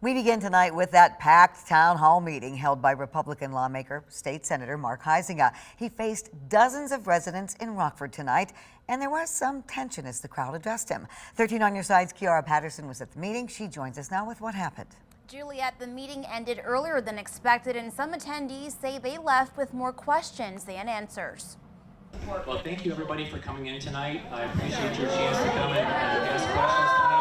We begin tonight with that packed town hall meeting held by Republican lawmaker, State Senator Mark Huizenga. He faced dozens of residents in Rockford tonight, and there was some tension as the crowd addressed him. 13 on your side's Kiara Patterson was at the meeting. She joins us now with what happened. Juliet, the meeting ended earlier than expected, and some attendees say they left with more questions than answers. Well, thank you everybody for coming in tonight. I appreciate your chance to come and ask questions to me.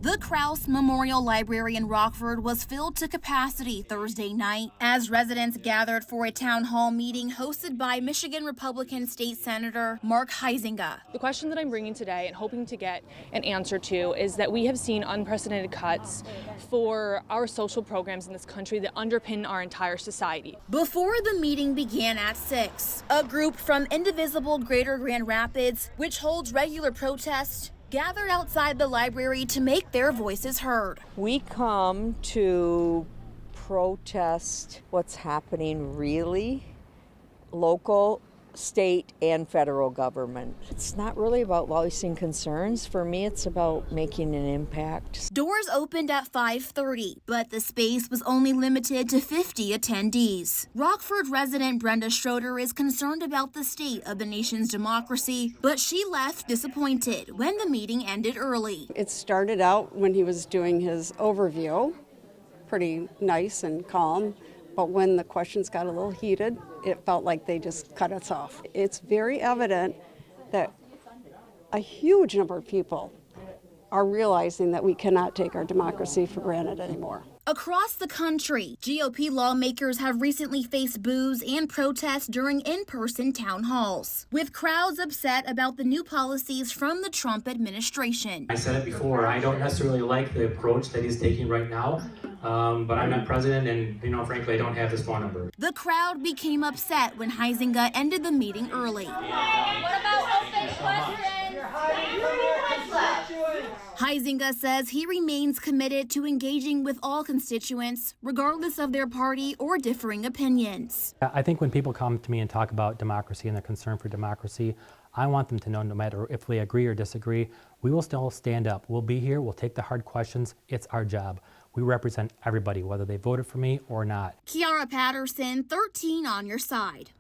The Krause Memorial Library in Rockford was filled to capacity Thursday night as residents gathered for a town hall meeting hosted by Michigan Republican State Senator Mark Huizenga. The question that I'm bringing today and hoping to get an answer to is that we have seen unprecedented cuts for our social programs in this country that underpin our entire society. Before the meeting began at 6, a group from Indivisible Greater Grand Rapids, which holds regular protests, gathered outside the library to make their voices heard. We come to protest what's happening really, local, state, and federal government. It's not really about voicing concerns. For me, it's about making an impact. Doors opened at 5:30, but the space was only limited to 50 attendees. Rockford resident Brenda Schroeder is concerned about the state of the nation's democracy, but she left disappointed when the meeting ended early. It started out when he was doing his overview, pretty nice and calm, but when the questions got a little heated, it felt like they just cut us off. It's very evident that a huge number of people are realizing that we cannot take our democracy for granted anymore. Across the country, GOP lawmakers have recently faced boos and protests during in-person town halls, with crowds upset about the new policies from the Trump administration. I said it before, I don't necessarily like the approach that he's taking right now, but I'm not president and, frankly, I don't have his phone number. The crowd became upset when Huizenga ended the meeting early. What about open questions? Huizenga says he remains committed to engaging with all constituents, regardless of their party or differing opinions. I think when people come to me and talk about democracy and their concern for democracy, I want them to know no matter if we agree or disagree, we will still stand up. We'll be here, we'll take the hard questions. It's our job. We represent everybody, whether they voted for me or not. Kiara Patterson, 13 on your side.